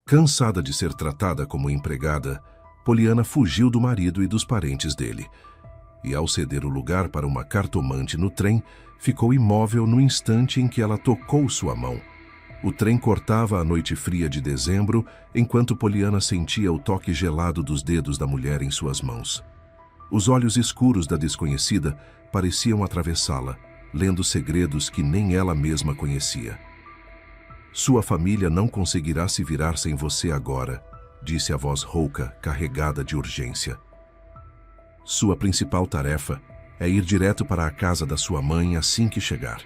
Cansada de ser tratada como empregada, Poliana fugiu do marido e dos parentes dele. E ao ceder o lugar para uma cartomante no trem, ficou imóvel no instante em que ela tocou sua mão. O trem cortava a noite fria de dezembro, enquanto Poliana sentia o toque gelado dos dedos da mulher em suas mãos. Os olhos escuros da desconhecida pareciam atravessá-la, lendo segredos que nem ela mesma conhecia. Sua família não conseguirá se virar sem você agora, disse a voz rouca, carregada de urgência. Sua principal tarefa é ir direto para a casa da sua mãe assim que chegar.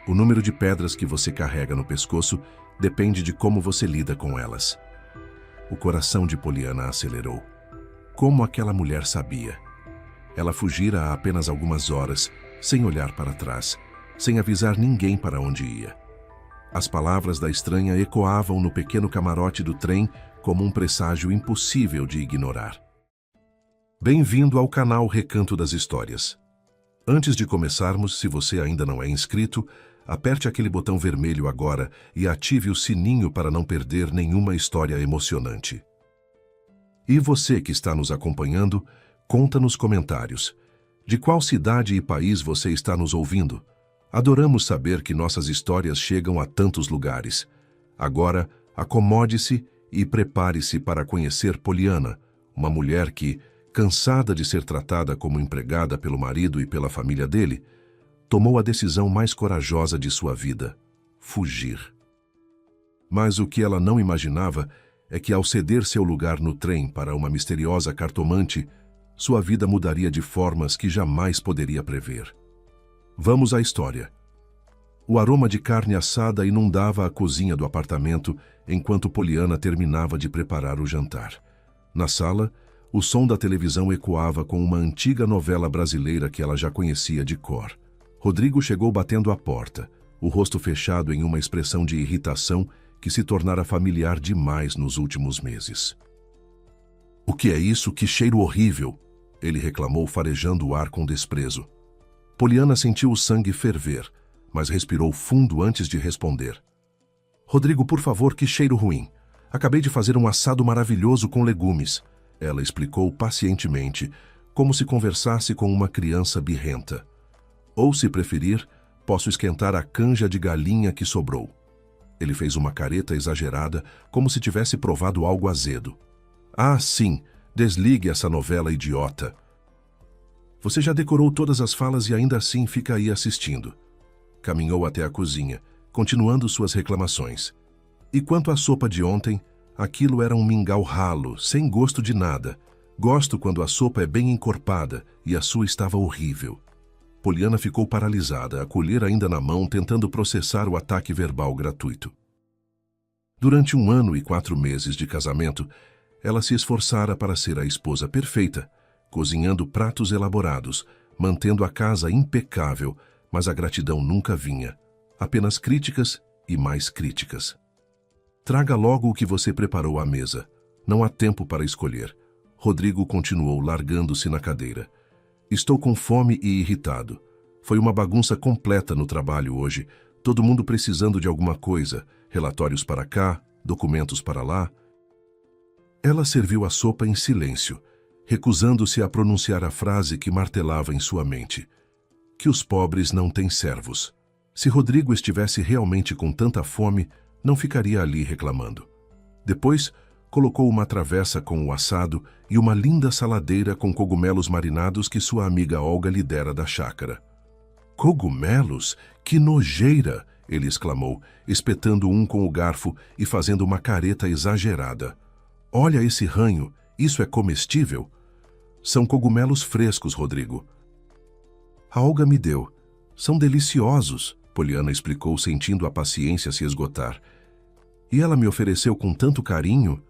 O número de pedras que você carrega no pescoço depende de como você lida com elas. O coração de Poliana acelerou. Como aquela mulher sabia? Ela fugira há apenas algumas horas, sem olhar para trás, sem avisar ninguém para onde ia. As palavras da estranha ecoavam no pequeno camarote do trem como um presságio impossível de ignorar. Bem-vindo ao canal Recanto das Histórias. Antes de começarmos, se você ainda não é inscrito, aperte aquele botão vermelho agora e ative o sininho para não perder nenhuma história emocionante. E você que está nos acompanhando, conta nos comentários. De qual cidade e país você está nos ouvindo? Adoramos saber que nossas histórias chegam a tantos lugares. Agora, acomode-se e prepare-se para conhecer Poliana, uma mulher que, cansada de ser tratada como empregada pelo marido e pela família dele, tomou a decisão mais corajosa de sua vida: fugir. Mas o que ela não imaginava é que, ao ceder seu lugar no trem para uma misteriosa cartomante, sua vida mudaria de formas que jamais poderia prever. Vamos à história. O aroma de carne assada inundava a cozinha do apartamento enquanto Poliana terminava de preparar o jantar. Na sala, o som da televisão ecoava com uma antiga novela brasileira que ela já conhecia de cor. Rodrigo chegou batendo à porta, o rosto fechado em uma expressão de irritação que se tornara familiar demais nos últimos meses. "O que é isso? Que cheiro horrível!" ele reclamou, farejando o ar com desprezo. Poliana sentiu o sangue ferver, mas respirou fundo antes de responder. "Rodrigo, por favor, que cheiro ruim. Acabei de fazer um assado maravilhoso com legumes." Ela explicou pacientemente, como se conversasse com uma criança birrenta. "Ou, se preferir, posso esquentar a canja de galinha que sobrou." Ele fez uma careta exagerada, como se tivesse provado algo azedo. "Ah, sim, desligue essa novela idiota. Você já decorou todas as falas e ainda assim fica aí assistindo." Caminhou até a cozinha, continuando suas reclamações. "E quanto à sopa de ontem, aquilo era um mingau ralo, sem gosto de nada. Gosto quando a sopa é bem encorpada e a sua estava horrível." Poliana ficou paralisada, a colher ainda na mão, tentando processar o ataque verbal gratuito. Durante 1 ano e 4 meses de casamento, ela se esforçara para ser a esposa perfeita, cozinhando pratos elaborados, mantendo a casa impecável, mas a gratidão nunca vinha. Apenas críticas e mais críticas. "Traga logo o que você preparou à mesa. Não há tempo para escolher." Rodrigo continuou, largando-se na cadeira. "Estou com fome e irritado. Foi uma bagunça completa no trabalho hoje, todo mundo precisando de alguma coisa, relatórios para cá, documentos para lá." Ela serviu a sopa em silêncio, recusando-se a pronunciar a frase que martelava em sua mente: que os pobres não têm servos. Se Rodrigo estivesse realmente com tanta fome, não ficaria ali reclamando. Depois, colocou uma travessa com o assado e uma linda saladeira com cogumelos marinados que sua amiga Olga lhe dera da chácara. "Cogumelos? Que nojeira!" ele exclamou, espetando um com o garfo e fazendo uma careta exagerada. "Olha esse ranho, isso é comestível?" "São cogumelos frescos, Rodrigo." "A Olga me deu. São deliciosos," Poliana explicou, sentindo a paciência se esgotar. "E ela me ofereceu com tanto carinho."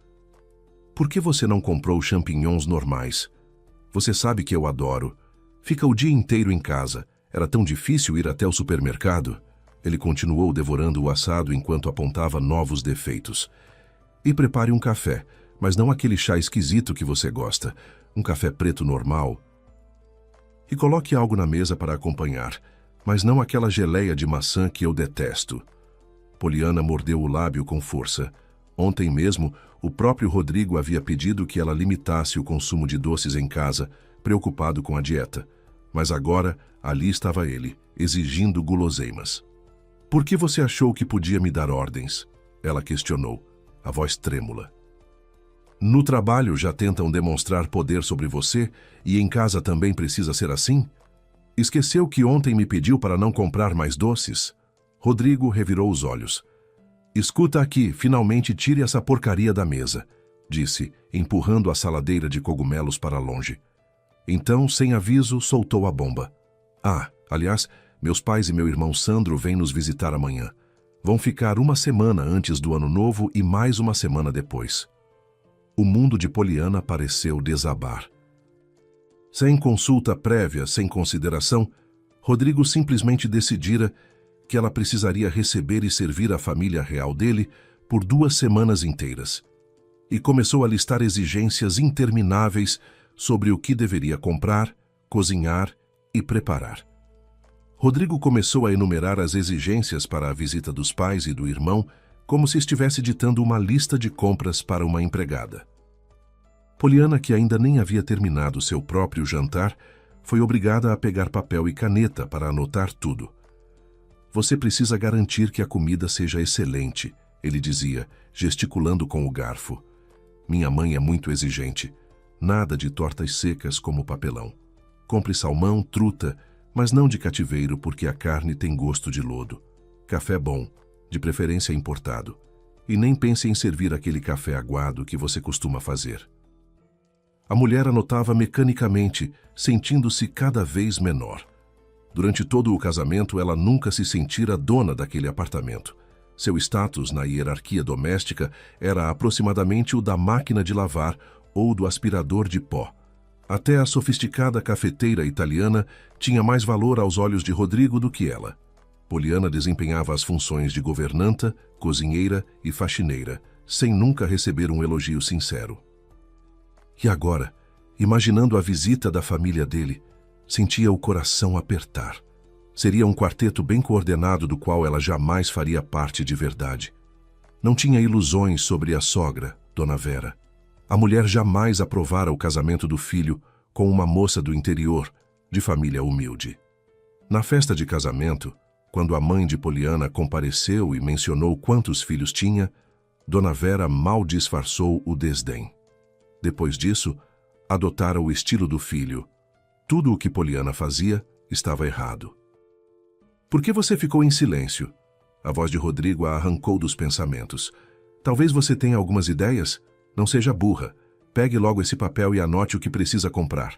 "Por que você não comprou champignons normais? Você sabe que eu adoro. Fica o dia inteiro em casa. Era tão difícil ir até o supermercado." Ele continuou devorando o assado enquanto apontava novos defeitos. "E prepare um café, mas não aquele chá esquisito que você gosta. Um café preto normal. E coloque algo na mesa para acompanhar, mas não aquela geleia de maçã que eu detesto." Poliana mordeu o lábio com força. Ontem mesmo, o próprio Rodrigo havia pedido que ela limitasse o consumo de doces em casa, preocupado com a dieta. Mas agora, ali estava ele, exigindo guloseimas. "Por que você achou que podia me dar ordens?" Ela questionou, a voz trêmula. "No trabalho já tentam demonstrar poder sobre você e em casa também precisa ser assim? Esqueceu que ontem me pediu para não comprar mais doces?" Rodrigo revirou os olhos. "Escuta aqui, finalmente tire essa porcaria da mesa", disse, empurrando a saladeira de cogumelos para longe. Então, sem aviso, soltou a bomba. "Ah, aliás, meus pais e meu irmão Sandro vêm nos visitar amanhã. Vão ficar uma semana antes do Ano Novo e mais uma semana depois." O mundo de Poliana pareceu desabar. Sem consulta prévia, sem consideração, Rodrigo simplesmente decidira que ela precisaria receber e servir a família real dele por 2 semanas inteiras. E começou a listar exigências intermináveis sobre o que deveria comprar, cozinhar e preparar. Rodrigo começou a enumerar as exigências para a visita dos pais e do irmão, como se estivesse ditando uma lista de compras para uma empregada. Poliana, que ainda nem havia terminado seu próprio jantar, foi obrigada a pegar papel e caneta para anotar tudo. "Você precisa garantir que a comida seja excelente", ele dizia, gesticulando com o garfo. "Minha mãe é muito exigente. Nada de tortas secas como papelão. Compre salmão, truta, mas não de cativeiro porque a carne tem gosto de lodo. Café bom, de preferência importado. E nem pense em servir aquele café aguado que você costuma fazer." A mulher anotava mecanicamente, sentindo-se cada vez menor. Durante todo o casamento, ela nunca se sentira dona daquele apartamento. Seu status na hierarquia doméstica era aproximadamente o da máquina de lavar ou do aspirador de pó. Até a sofisticada cafeteira italiana tinha mais valor aos olhos de Rodrigo do que ela. Poliana desempenhava as funções de governanta, cozinheira e faxineira, sem nunca receber um elogio sincero. E agora, imaginando a visita da família dele, sentia o coração apertar. Seria um quarteto bem coordenado do qual ela jamais faria parte de verdade. Não tinha ilusões sobre a sogra, Dona Vera. A mulher jamais aprovara o casamento do filho com uma moça do interior, de família humilde. Na festa de casamento, quando a mãe de Poliana compareceu e mencionou quantos filhos tinha, Dona Vera mal disfarçou o desdém. Depois disso, adotara o estilo do filho. Tudo o que Poliana fazia estava errado. "Por que você ficou em silêncio?" A voz de Rodrigo a arrancou dos pensamentos. "Talvez você tenha algumas ideias? Não seja burra. Pegue logo esse papel e anote o que precisa comprar."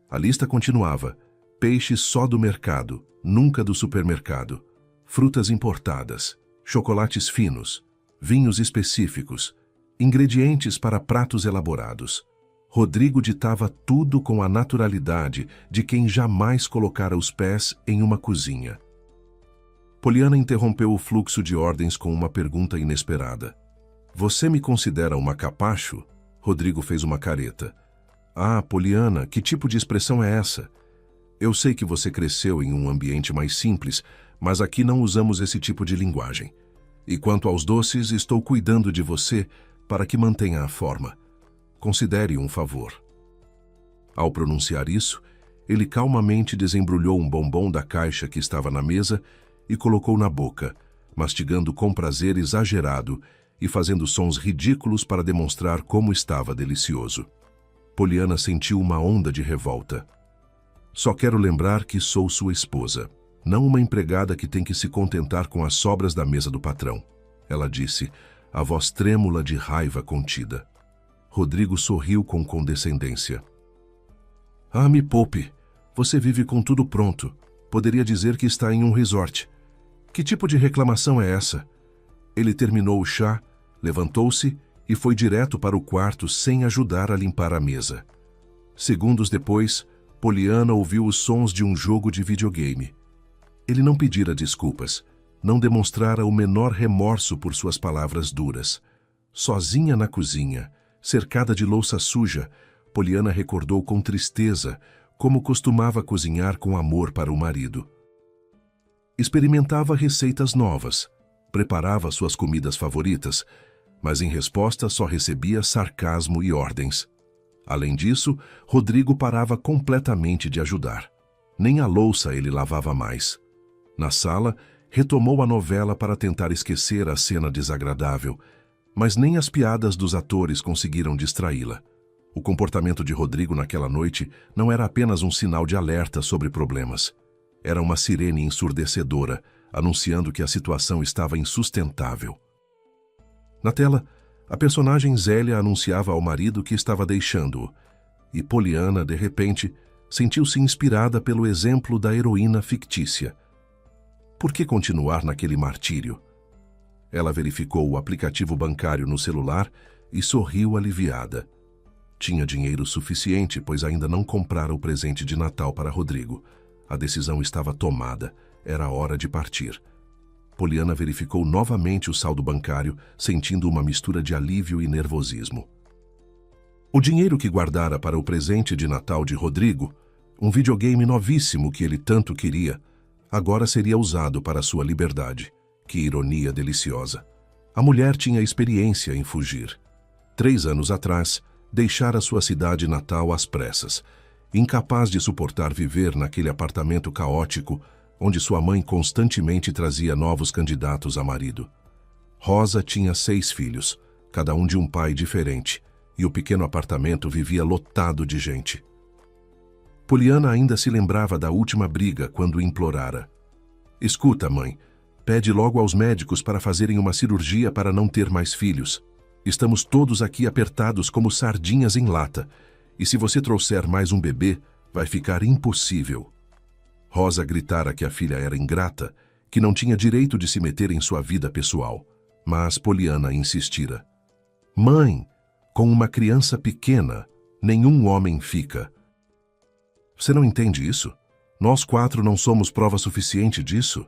A lista continuava. Peixe só do mercado, nunca do supermercado. Frutas importadas, chocolates finos, vinhos específicos, ingredientes para pratos elaborados. Rodrigo ditava tudo com a naturalidade de quem jamais colocara os pés em uma cozinha. Poliana interrompeu o fluxo de ordens com uma pergunta inesperada. "Você me considera uma capacho?" Rodrigo fez uma careta. "Ah, Poliana, que tipo de expressão é essa? Eu sei que você cresceu em um ambiente mais simples, mas aqui não usamos esse tipo de linguagem. E quanto aos doces, estou cuidando de você para que mantenha a forma. Considere um favor." Ao pronunciar isso, ele calmamente desembrulhou um bombom da caixa que estava na mesa e colocou na boca, mastigando com prazer exagerado e fazendo sons ridículos para demonstrar como estava delicioso. Poliana sentiu uma onda de revolta. "Só quero lembrar que sou sua esposa, não uma empregada que tem que se contentar com as sobras da mesa do patrão", ela disse, a voz trêmula de raiva contida. Rodrigo sorriu com condescendência. "Ah, me poupe. Você vive com tudo pronto. Poderia dizer que está em um resort. Que tipo de reclamação é essa?" Ele terminou o chá, levantou-se e foi direto para o quarto sem ajudar a limpar a mesa. Segundos depois, Poliana ouviu os sons de um jogo de videogame. Ele não pedira desculpas, não demonstrara o menor remorso por suas palavras duras. Sozinha na cozinha, cercada de louça suja, Poliana recordou com tristeza como costumava cozinhar com amor para o marido. Experimentava receitas novas, preparava suas comidas favoritas, mas em resposta só recebia sarcasmo e ordens. Além disso, Rodrigo parava completamente de ajudar. Nem a louça ele lavava mais. Na sala, retomou a novela para tentar esquecer a cena desagradável, mas nem as piadas dos atores conseguiram distraí-la. O comportamento de Rodrigo naquela noite não era apenas um sinal de alerta sobre problemas. Era uma sirene ensurdecedora, anunciando que a situação estava insustentável. Na tela, a personagem Zélia anunciava ao marido que estava deixando-o, e Poliana, de repente, sentiu-se inspirada pelo exemplo da heroína fictícia. Por que continuar naquele martírio? Ela verificou o aplicativo bancário no celular e sorriu aliviada. Tinha dinheiro suficiente, pois ainda não comprara o presente de Natal para Rodrigo. A decisão estava tomada. Era hora de partir. Poliana verificou novamente o saldo bancário, sentindo uma mistura de alívio e nervosismo. O dinheiro que guardara para o presente de Natal de Rodrigo, um videogame novíssimo que ele tanto queria, agora seria usado para sua liberdade. Que ironia deliciosa. A mulher tinha experiência em fugir. 3 anos atrás, deixara sua cidade natal às pressas, incapaz de suportar viver naquele apartamento caótico onde sua mãe constantemente trazia novos candidatos a marido. Rosa tinha 6 filhos, cada um de um pai diferente, e o pequeno apartamento vivia lotado de gente. Poliana ainda se lembrava da última briga quando implorara: "Escuta, mãe, pede logo aos médicos para fazerem uma cirurgia para não ter mais filhos. Estamos todos aqui apertados como sardinhas em lata, e se você trouxer mais um bebê, vai ficar impossível." Rosa gritara que a filha era ingrata, que não tinha direito de se meter em sua vida pessoal. Mas Poliana insistira: "Mãe, com uma criança pequena, nenhum homem fica." "Você não entende isso? Nós 4 não somos prova suficiente disso?"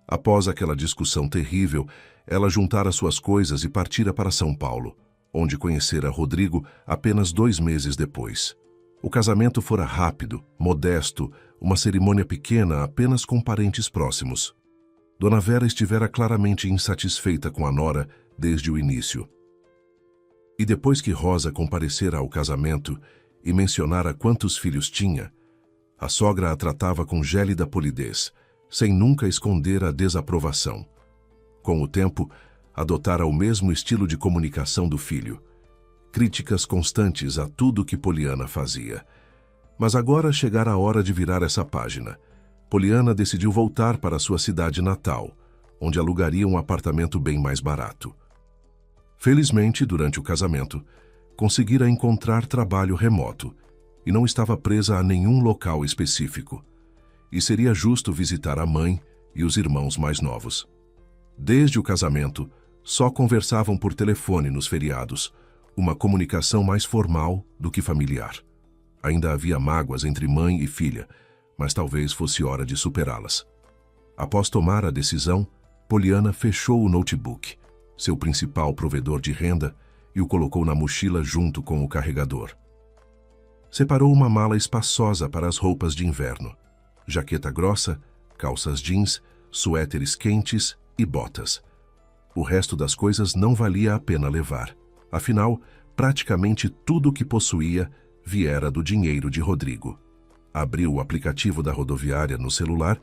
Após aquela discussão terrível, ela juntara suas coisas e partira para São Paulo, onde conhecera Rodrigo apenas 2 meses depois. O casamento fora rápido, modesto, uma cerimônia pequena apenas com parentes próximos. Dona Vera estivera claramente insatisfeita com a nora desde o início. E depois que Rosa comparecera ao casamento e mencionara quantos filhos tinha, a sogra a tratava com gélida polidez, sem nunca esconder a desaprovação. Com o tempo, adotara o mesmo estilo de comunicação do filho. Críticas constantes a tudo que Poliana fazia. Mas agora chegara a hora de virar essa página. Poliana decidiu voltar para sua cidade natal, onde alugaria um apartamento bem mais barato. Felizmente, durante o casamento, conseguira encontrar trabalho remoto e não estava presa a nenhum local específico. E seria justo visitar a mãe e os irmãos mais novos. Desde o casamento, só conversavam por telefone nos feriados, uma comunicação mais formal do que familiar. Ainda havia mágoas entre mãe e filha, mas talvez fosse hora de superá-las. Após tomar a decisão, Poliana fechou o notebook, seu principal provedor de renda, e o colocou na mochila junto com o carregador. Separou uma mala espaçosa para as roupas de inverno: jaqueta grossa, calças jeans, suéteres quentes e botas. O resto das coisas não valia a pena levar. Afinal, praticamente tudo o que possuía viera do dinheiro de Rodrigo. Abriu o aplicativo da rodoviária no celular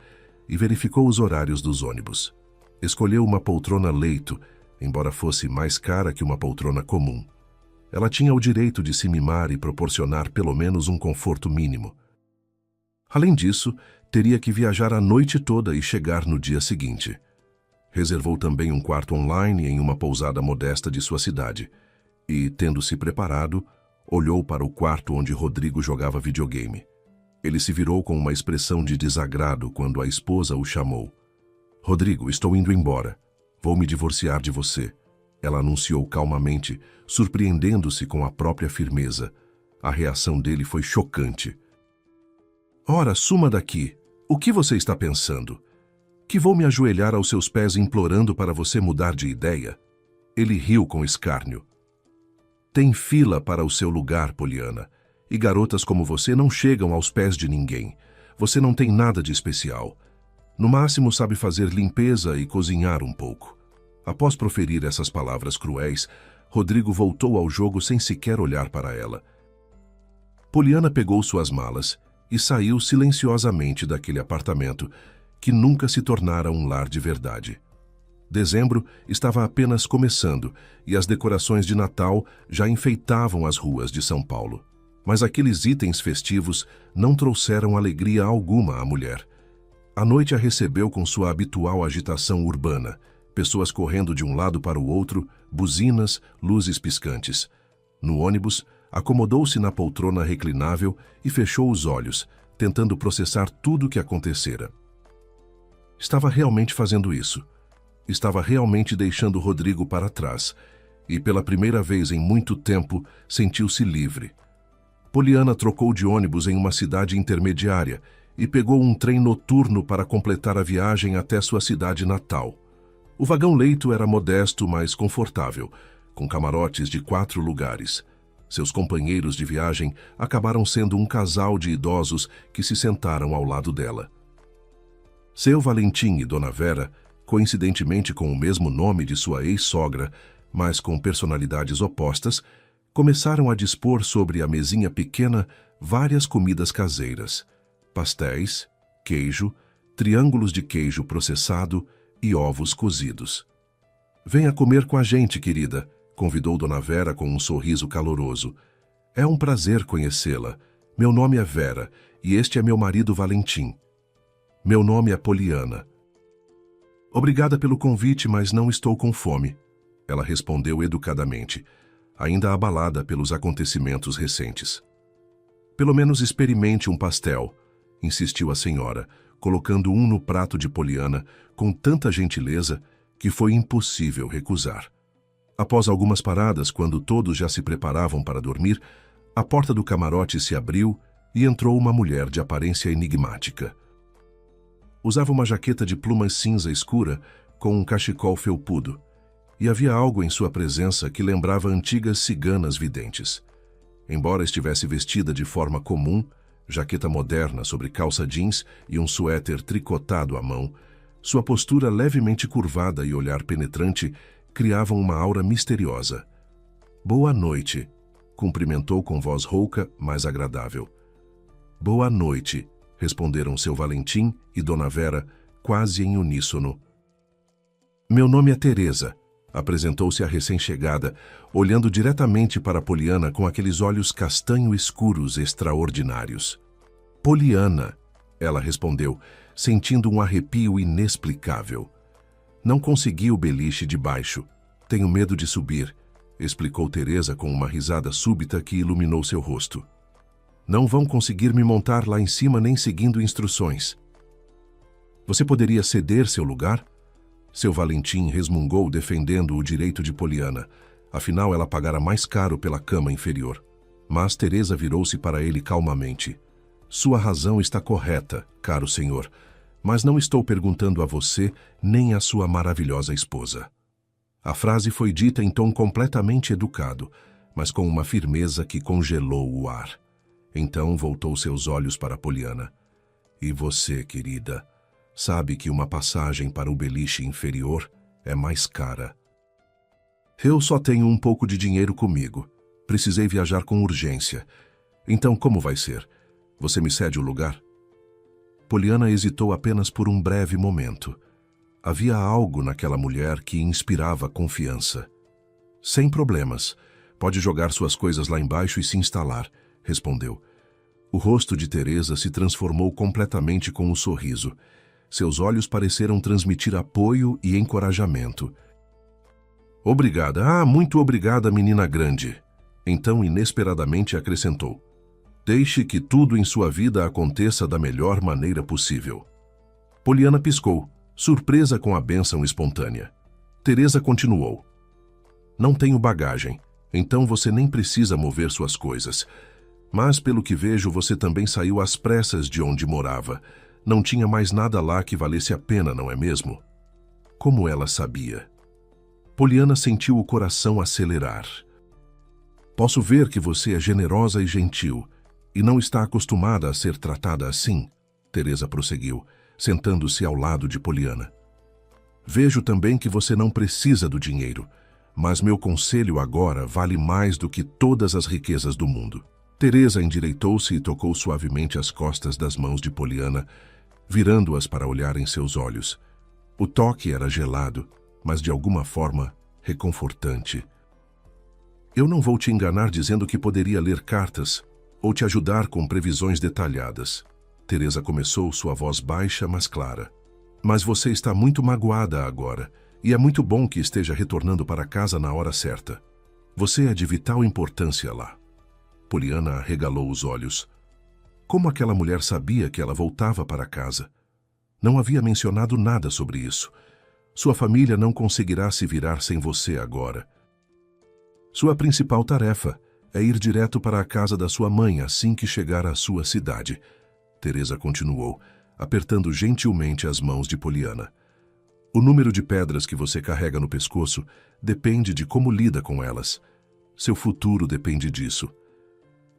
e verificou os horários dos ônibus. Escolheu uma poltrona leito, embora fosse mais cara que uma poltrona comum. Ela tinha o direito de se mimar e proporcionar pelo menos um conforto mínimo. Além disso, teria que viajar a noite toda e chegar no dia seguinte. Reservou também um quarto online em uma pousada modesta de sua cidade e, tendo-se preparado, olhou para o quarto onde Rodrigo jogava videogame. Ele se virou com uma expressão de desagrado quando a esposa o chamou. "Rodrigo, estou indo embora. Vou me divorciar de você", ela anunciou calmamente, surpreendendo-se com a própria firmeza. A reação dele foi chocante. "Ora, suma daqui. O que você está pensando? Que vou me ajoelhar aos seus pés implorando para você mudar de ideia?" Ele riu com escárnio. "Tem fila para o seu lugar, Poliana, e garotas como você não chegam aos pés de ninguém. Você não tem nada de especial. No máximo sabe fazer limpeza e cozinhar um pouco. Após proferir essas palavras cruéis, Rodrigo voltou ao jogo sem sequer olhar para ela. Poliana pegou suas malas e saiu silenciosamente daquele apartamento, que nunca se tornara um lar de verdade. Dezembro estava apenas começando e as decorações de Natal já enfeitavam as ruas de São Paulo. Mas aqueles itens festivos não trouxeram alegria alguma à mulher. A noite a recebeu com sua habitual agitação urbana, pessoas correndo de um lado para o outro, buzinas, luzes piscantes. No ônibus, acomodou-se na poltrona reclinável e fechou os olhos, tentando processar tudo o que acontecera. Estava realmente fazendo isso. Estava realmente deixando Rodrigo para trás, e pela primeira vez em muito tempo sentiu-se livre. Poliana trocou de ônibus em uma cidade intermediária e pegou um trem noturno para completar a viagem até sua cidade natal. O vagão-leito era modesto, mas confortável, com camarotes de 4 lugares. Seus companheiros de viagem acabaram sendo um casal de idosos que se sentaram ao lado dela. Seu Valentim e Dona Vera, coincidentemente com o mesmo nome de sua ex-sogra, mas com personalidades opostas, começaram a dispor sobre a mesinha pequena várias comidas caseiras: pastéis, queijo, triângulos de queijo processado e ovos cozidos. "Venha comer com a gente, querida", convidou Dona Vera com um sorriso caloroso. "É um prazer conhecê-la. Meu nome é Vera e este é meu marido Valentim. Meu nome é Poliana." "Obrigada pelo convite, mas não estou com fome", ela respondeu educadamente, ainda abalada pelos acontecimentos recentes. "Pelo menos experimente um pastel", insistiu a senhora, colocando um no prato de Poliana com tanta gentileza que foi impossível recusar. Após algumas paradas, quando todos já se preparavam para dormir, a porta do camarote se abriu e entrou uma mulher de aparência enigmática. Usava uma jaqueta de plumas cinza escura com um cachecol felpudo, e havia algo em sua presença que lembrava antigas ciganas videntes. Embora estivesse vestida de forma comum, jaqueta moderna sobre calça jeans e um suéter tricotado à mão, sua postura levemente curvada e olhar penetrante criavam uma aura misteriosa. "Boa noite", cumprimentou com voz rouca, mas agradável. "Boa noite", responderam seu Valentim e Dona Vera, quase em uníssono. "Meu nome é Teresa", apresentou-se a recém-chegada, olhando diretamente para Poliana com aqueles olhos castanho escuros extraordinários. "Poliana", ela respondeu, sentindo um arrepio inexplicável. "Não consegui o beliche de baixo. Tenho medo de subir", explicou Teresa com uma risada súbita que iluminou seu rosto. "Não vão conseguir me montar lá em cima nem seguindo instruções." "Você poderia ceder seu lugar?" Seu Valentim resmungou, defendendo o direito de Poliana. Afinal, ela pagara mais caro pela cama inferior. Mas Teresa virou-se para ele calmamente. "Sua razão está correta, caro senhor, mas não estou perguntando a você nem à sua maravilhosa esposa." A frase foi dita em tom completamente educado, mas com uma firmeza que congelou o ar. Então voltou seus olhos para Poliana. "E você, querida, sabe que uma passagem para o beliche inferior é mais cara." "Eu só tenho um pouco de dinheiro comigo. Precisei viajar com urgência. Então como vai ser? Você me cede o lugar?" Poliana hesitou apenas por um breve momento. Havia algo naquela mulher que inspirava confiança. "Sem problemas. Pode jogar suas coisas lá embaixo e se instalar", respondeu. O rosto de Teresa se transformou completamente com um sorriso. Seus olhos pareceram transmitir apoio e encorajamento. "Obrigada. Muito obrigada, menina grande." Então, inesperadamente, acrescentou: "Deixe que tudo em sua vida aconteça da melhor maneira possível." Poliana piscou, surpresa com a bênção espontânea. Teresa continuou: "Não tenho bagagem, então você nem precisa mover suas coisas. Mas, pelo que vejo, você também saiu às pressas de onde morava. Não tinha mais nada lá que valesse a pena, não é mesmo?" Como ela sabia? Poliana sentiu o coração acelerar. "Posso ver que você é generosa e gentil, e não está acostumada a ser tratada assim", Teresa prosseguiu, sentando-se ao lado de Poliana. Vejo também que você não precisa do dinheiro, mas meu conselho agora vale mais do que todas as riquezas do mundo. Teresa endireitou-se e tocou suavemente as costas das mãos de Poliana, virando-as para olhar em seus olhos. O toque era gelado, mas de alguma forma reconfortante. Eu não vou te enganar dizendo que poderia ler cartas ou te ajudar com previsões detalhadas. Teresa começou, sua voz baixa, mas clara. Mas você está muito magoada agora, e é muito bom que esteja retornando para casa na hora certa. Você é de vital importância lá. Poliana arregalou os olhos. Como aquela mulher sabia que ela voltava para casa? Não havia mencionado nada sobre isso. Sua família não conseguirá se virar sem você agora. Sua principal tarefa é ir direto para a casa da sua mãe assim que chegar à sua cidade. Teresa continuou, apertando gentilmente as mãos de Poliana. O número de pedras que você carrega no pescoço depende de como lida com elas. Seu futuro depende disso.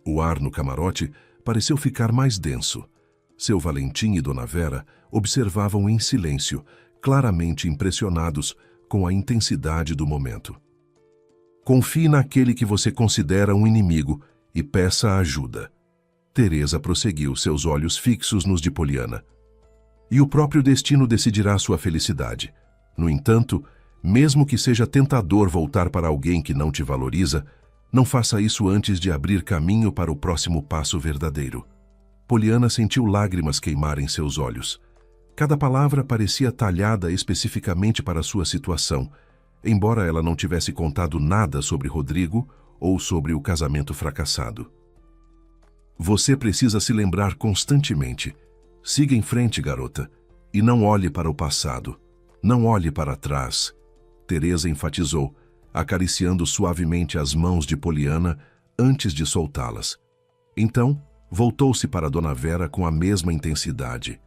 O ar no camarote pareceu ficar mais denso. Seu Valentim e Dona Vera observavam em silêncio, claramente impressionados com a intensidade do momento. Confie naquele que você considera um inimigo e peça ajuda. Teresa prosseguiu, seus olhos fixos nos de Poliana. E o próprio destino decidirá sua felicidade. No entanto, mesmo que seja tentador voltar para alguém que não te valoriza, não faça isso antes de abrir caminho para o próximo passo verdadeiro. Poliana sentiu lágrimas queimarem seus olhos. Cada palavra parecia talhada especificamente para sua situação, embora ela não tivesse contado nada sobre Rodrigo ou sobre o casamento fracassado. Você precisa se lembrar constantemente. Siga em frente, garota, e não olhe para o passado. Não olhe para trás. Teresa enfatizou, acariciando suavemente as mãos de Poliana antes de soltá-las. Então, voltou-se para Dona Vera com a mesma intensidade.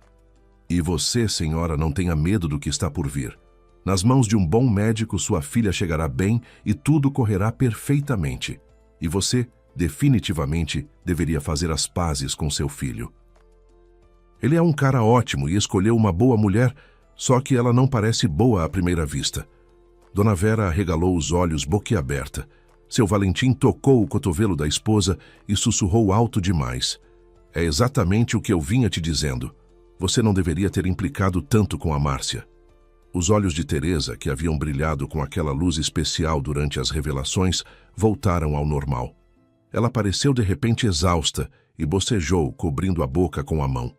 E você, senhora, não tenha medo do que está por vir. Nas mãos de um bom médico, sua filha chegará bem e tudo correrá perfeitamente. E você, definitivamente, deveria fazer as pazes com seu filho. Ele é um cara ótimo e escolheu uma boa mulher, só que ela não parece boa à primeira vista. Dona Vera arregalou os olhos boquiaberta. Seu Valentim tocou o cotovelo da esposa e sussurrou alto demais. É exatamente o que eu vinha te dizendo. Você não deveria ter implicado tanto com a Márcia. Os olhos de Teresa, que haviam brilhado com aquela luz especial durante as revelações, voltaram ao normal. Ela pareceu de repente exausta e bocejou, cobrindo a boca com a mão.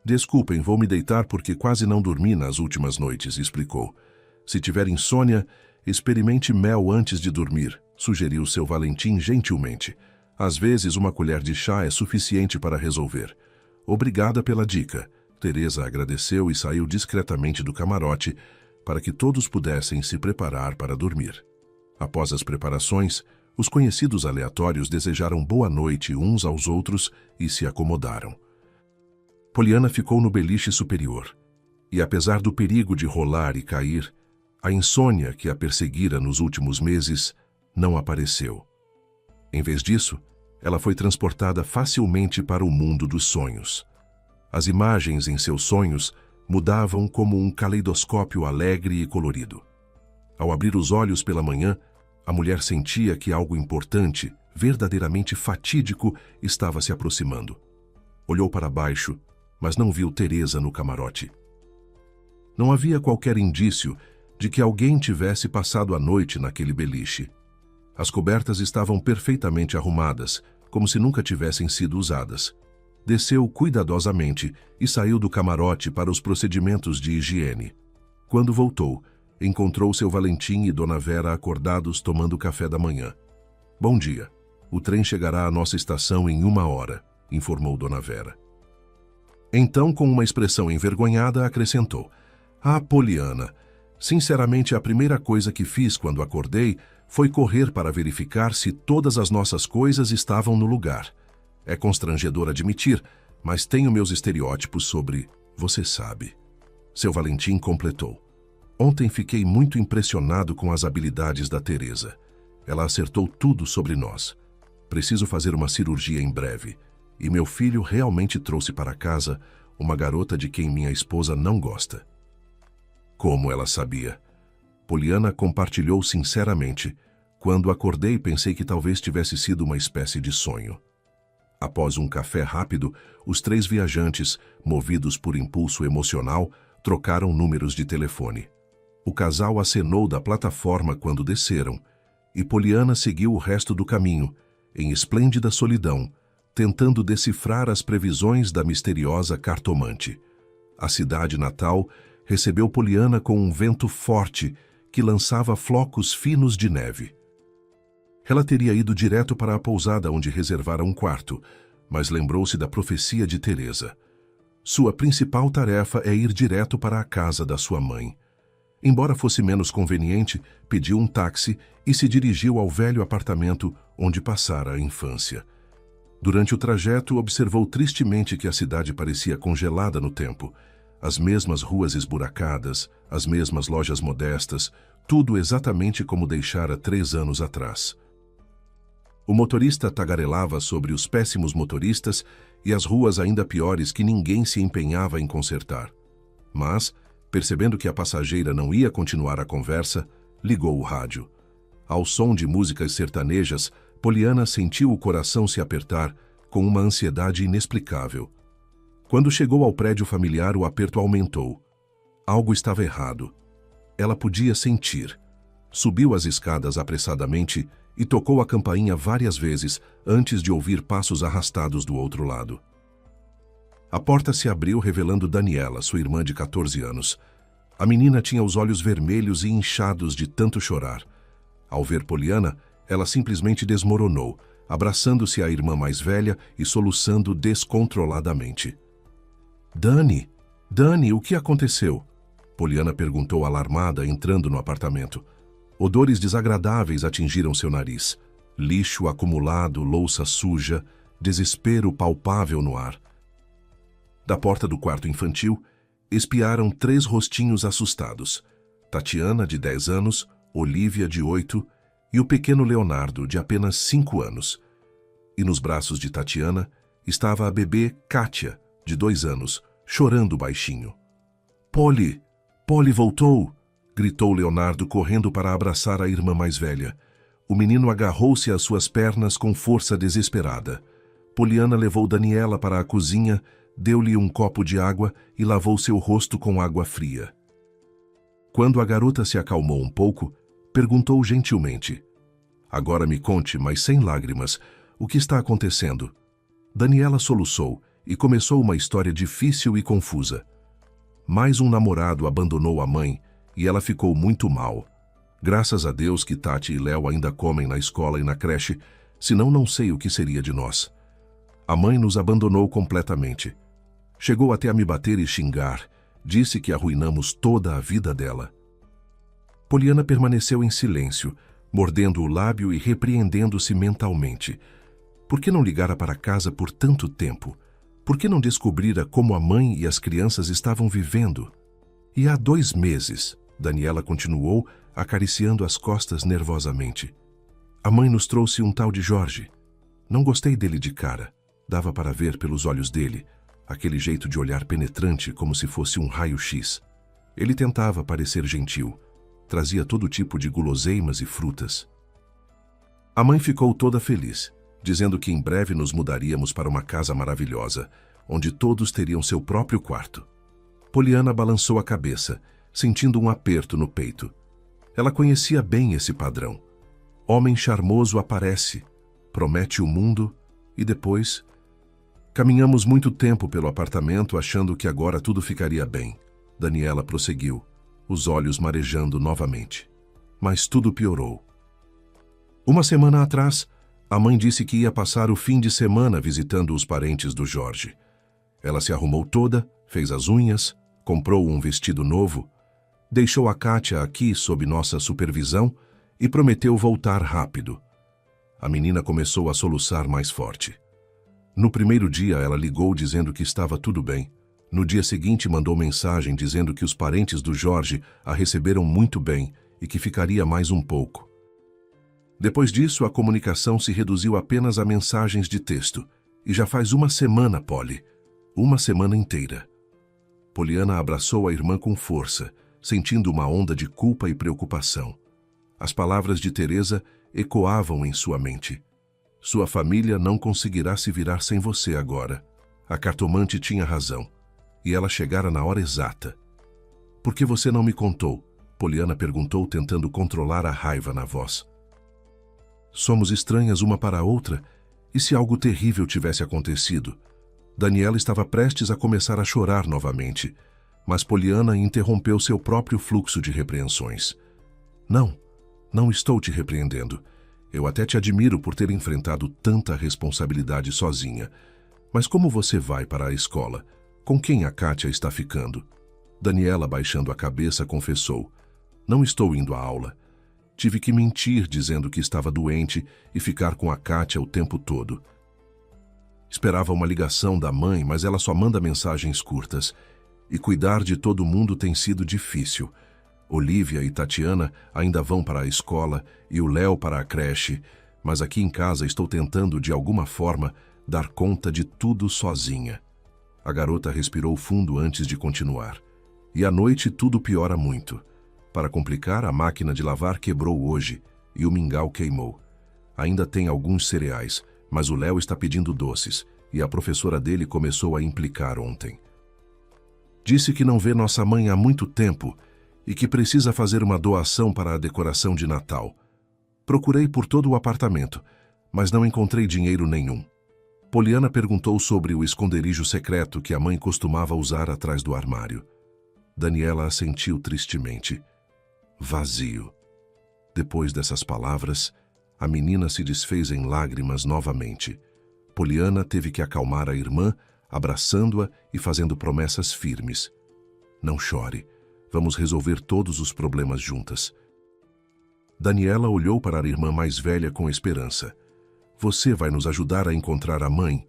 Desculpem, vou me deitar porque quase não dormi nas últimas noites, explicou. Se tiver insônia, experimente mel antes de dormir, sugeriu seu Valentim gentilmente. Às vezes, uma colher de chá é suficiente para resolver. Obrigada pela dica. Teresa agradeceu e saiu discretamente do camarote para que todos pudessem se preparar para dormir. Após as preparações, os conhecidos aleatórios desejaram boa noite uns aos outros e se acomodaram. Poliana ficou no beliche superior, e apesar do perigo de rolar e cair, a insônia que a perseguira nos últimos meses não apareceu. Em vez disso, ela foi transportada facilmente para o mundo dos sonhos. As imagens em seus sonhos mudavam como um caleidoscópio alegre e colorido. Ao abrir os olhos pela manhã, a mulher sentia que algo importante, verdadeiramente fatídico, estava se aproximando. Olhou para baixo, mas não viu Teresa no camarote. Não havia qualquer indício de que alguém tivesse passado a noite naquele beliche. As cobertas estavam perfeitamente arrumadas, como se nunca tivessem sido usadas. Desceu cuidadosamente e saiu do camarote para os procedimentos de higiene. Quando voltou, encontrou seu Valentim e Dona Vera acordados tomando café da manhã. Bom dia. O trem chegará à nossa estação em 1 hora, informou Dona Vera. Então, com uma expressão envergonhada, acrescentou: Ah, Poliana, sinceramente a primeira coisa que fiz quando acordei foi correr para verificar se todas as nossas coisas estavam no lugar. É constrangedor admitir, mas tenho meus estereótipos sobre você sabe. Seu Valentim completou. Ontem fiquei muito impressionado com as habilidades da Teresa. Ela acertou tudo sobre nós. Preciso fazer uma cirurgia em breve. E meu filho realmente trouxe para casa uma garota de quem minha esposa não gosta. Como ela sabia? Poliana compartilhou sinceramente. Quando acordei, pensei que talvez tivesse sido uma espécie de sonho. Após um café rápido, os 3 viajantes, movidos por impulso emocional, trocaram números de telefone. O casal acenou da plataforma quando desceram, e Poliana seguiu o resto do caminho, em esplêndida solidão, tentando decifrar as previsões da misteriosa cartomante. A cidade natal recebeu Poliana com um vento forte que lançava flocos finos de neve. Ela teria ido direto para a pousada onde reservara um quarto, mas lembrou-se da profecia de Teresa. Sua principal tarefa é ir direto para a casa da sua mãe. Embora fosse menos conveniente, pediu um táxi e se dirigiu ao velho apartamento onde passara a infância. Durante o trajeto, observou tristemente que a cidade parecia congelada no tempo. As mesmas ruas esburacadas, as mesmas lojas modestas, tudo exatamente como deixara 3 anos atrás. O motorista tagarelava sobre os péssimos motoristas e as ruas ainda piores que ninguém se empenhava em consertar. Mas, percebendo que a passageira não ia continuar a conversa, ligou o rádio. Ao som de músicas sertanejas, Poliana sentiu o coração se apertar com uma ansiedade inexplicável. Quando chegou ao prédio familiar, o aperto aumentou. Algo estava errado. Ela podia sentir. Subiu as escadas apressadamente e tocou a campainha várias vezes antes de ouvir passos arrastados do outro lado. A porta se abriu revelando Daniela, sua irmã de 14 anos. A menina tinha os olhos vermelhos e inchados de tanto chorar. Ao ver Poliana, ela simplesmente desmoronou, abraçando-se à irmã mais velha e soluçando descontroladamente. Dani, o que aconteceu?" Poliana perguntou alarmada, entrando no apartamento. Odores desagradáveis atingiram seu nariz. Lixo acumulado, louça suja, desespero palpável no ar. Da porta do quarto infantil, espiaram 3 rostinhos assustados. Tatiana, de 10 anos, Olivia, de 8, e o pequeno Leonardo, de apenas 5 anos. E nos braços de Tatiana estava a bebê Kátia, de 2 anos, chorando baixinho. Poli voltou!" gritou Leonardo, correndo para abraçar a irmã mais velha. O menino agarrou-se às suas pernas com força desesperada. Poliana levou Daniela para a cozinha, deu-lhe um copo de água e lavou seu rosto com água fria. Quando a garota se acalmou um pouco, perguntou gentilmente: "Agora me conte, mas sem lágrimas, o que está acontecendo?" Daniela soluçou e começou uma história difícil e confusa. Mais um namorado abandonou a mãe e ela ficou muito mal. Graças a Deus que Tati e Léo ainda comem na escola e na creche, senão não sei o que seria de nós. A mãe nos abandonou completamente. Chegou até a me bater e xingar, disse que arruinamos toda a vida dela. Poliana permaneceu em silêncio, mordendo o lábio e repreendendo-se mentalmente. Por que não ligara para casa por tanto tempo? Por que não descobrira como a mãe e as crianças estavam vivendo? E há 2 meses, Daniela continuou, acariciando as costas nervosamente. A mãe nos trouxe um tal de Jorge. Não gostei dele de cara. Dava para ver pelos olhos dele, aquele jeito de olhar penetrante como se fosse um raio-x. Ele tentava parecer gentil. Trazia todo tipo de guloseimas e frutas. A mãe ficou toda feliz, dizendo que em breve nos mudaríamos para uma casa maravilhosa, onde todos teriam seu próprio quarto. Poliana balançou a cabeça, sentindo um aperto no peito. Ela conhecia bem esse padrão. Homem charmoso aparece, promete o mundo e depois... Caminhamos muito tempo pelo apartamento achando que agora tudo ficaria bem. Daniela prosseguiu, os olhos marejando novamente. Mas tudo piorou. Uma semana atrás, a mãe disse que ia passar o fim de semana visitando os parentes do Jorge. Ela se arrumou toda, fez as unhas, comprou um vestido novo, deixou a Kátia aqui sob nossa supervisão e prometeu voltar rápido. A menina começou a soluçar mais forte. No primeiro dia, ela ligou dizendo que estava tudo bem. No dia seguinte, mandou mensagem dizendo que os parentes do Jorge a receberam muito bem e que ficaria mais um pouco. Depois disso, a comunicação se reduziu apenas a mensagens de texto. E já faz 1 semana, Polly. 1 semana inteira. Poliana abraçou a irmã com força, sentindo uma onda de culpa e preocupação. As palavras de Teresa ecoavam em sua mente. Sua família não conseguirá se virar sem você agora. A cartomante tinha razão, e ela chegara na hora exata. Por que você não me contou? Poliana perguntou, tentando controlar a raiva na voz. Somos estranhas uma para a outra, e se algo terrível tivesse acontecido? Daniela estava prestes a começar a chorar novamente, mas Poliana interrompeu seu próprio fluxo de repreensões. Não estou te repreendendo. Eu até te admiro por ter enfrentado tanta responsabilidade sozinha. Mas como você vai para a escola? Com quem a Kátia está ficando? Daniela, baixando a cabeça, confessou. Não estou indo à aula. Tive que mentir dizendo que estava doente e ficar com a Kátia o tempo todo. Esperava uma ligação da mãe, mas ela só manda mensagens curtas. E cuidar de todo mundo tem sido difícil. Olivia e Tatiana ainda vão para a escola e o Léo para a creche, mas aqui em casa estou tentando, de alguma forma, dar conta de tudo sozinha. A garota respirou fundo antes de continuar. E à noite tudo piora muito. Para complicar, a máquina de lavar quebrou hoje e o mingau queimou. Ainda tem alguns cereais, mas o Léo está pedindo doces e a professora dele começou a implicar ontem. Disse que não vê nossa mãe há muito tempo e que precisa fazer uma doação para a decoração de Natal. Procurei por todo o apartamento, mas não encontrei dinheiro nenhum. Poliana perguntou sobre o esconderijo secreto que a mãe costumava usar atrás do armário. Daniela assentiu tristemente. Vazio. Depois dessas palavras, a menina se desfez em lágrimas novamente. Poliana teve que acalmar a irmã, abraçando-a e fazendo promessas firmes. Não chore. Vamos resolver todos os problemas juntas. Daniela olhou para a irmã mais velha com esperança. Você vai nos ajudar a encontrar a mãe?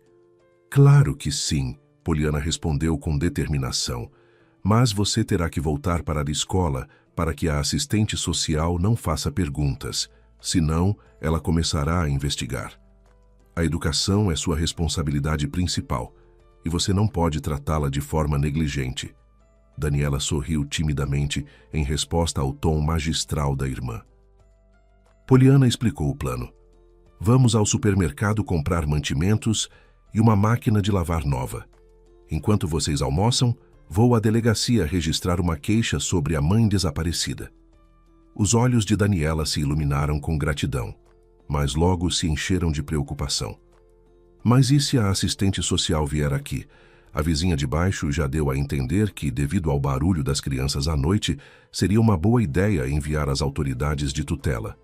Claro que sim, Poliana respondeu com determinação. Mas você terá que voltar para a escola para que a assistente social não faça perguntas, senão ela começará a investigar. A educação é sua responsabilidade principal e você não pode tratá-la de forma negligente. Daniela sorriu timidamente em resposta ao tom magistral da irmã. Poliana explicou o plano. Vamos ao supermercado comprar mantimentos e uma máquina de lavar nova. Enquanto vocês almoçam, vou à delegacia registrar uma queixa sobre a mãe desaparecida. Os olhos de Daniela se iluminaram com gratidão, mas logo se encheram de preocupação. Mas e se a assistente social vier aqui? A vizinha de baixo já deu a entender que, devido ao barulho das crianças à noite, seria uma boa ideia enviar as autoridades de tutela.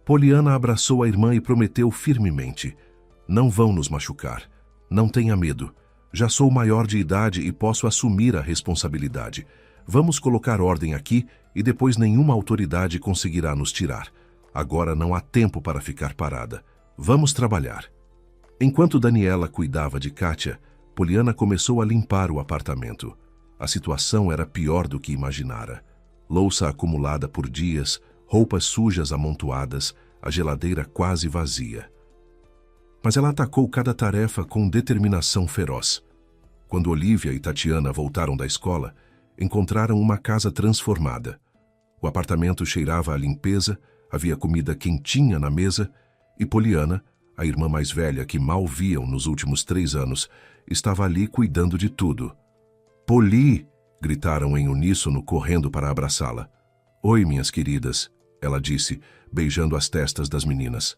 Poliana abraçou a irmã e prometeu firmemente. Não vão nos machucar. Não tenha medo. Já sou maior de idade e posso assumir a responsabilidade. Vamos colocar ordem aqui e depois nenhuma autoridade conseguirá nos tirar. Agora não há tempo para ficar parada. Vamos trabalhar. Enquanto Daniela cuidava de Kátia, Poliana começou a limpar o apartamento. A situação era pior do que imaginara. Louça acumulada por dias, roupas sujas amontoadas, a geladeira quase vazia. Mas ela atacou cada tarefa com determinação feroz. Quando Olivia e Tatiana voltaram da escola, encontraram uma casa transformada. O apartamento cheirava a limpeza, havia comida quentinha na mesa e Poliana, a irmã mais velha que mal viam nos últimos 3 anos, estava ali cuidando de tudo. Poli! Gritaram em uníssono, correndo para abraçá-la. Oi, minhas queridas, ela disse, beijando as testas das meninas.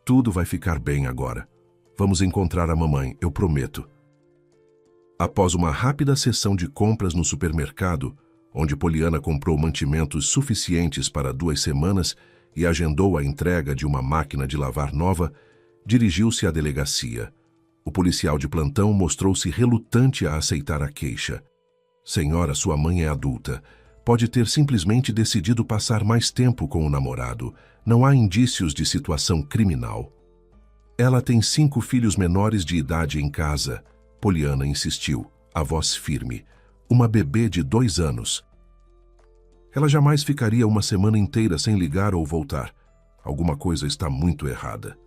Tudo vai ficar bem agora. Vamos encontrar a mamãe, eu prometo. Após uma rápida sessão de compras no supermercado, onde Poliana comprou mantimentos suficientes para 2 semanas e agendou a entrega de uma máquina de lavar nova, dirigiu-se à delegacia. O policial de plantão mostrou-se relutante a aceitar a queixa. Senhora, sua mãe é adulta. Pode ter simplesmente decidido passar mais tempo com o namorado. Não há indícios de situação criminal. Ela tem 5 filhos menores de idade em casa. Poliana insistiu, a voz firme. Uma bebê de 2 anos. Ela jamais ficaria uma semana inteira sem ligar ou voltar. Alguma coisa está muito errada.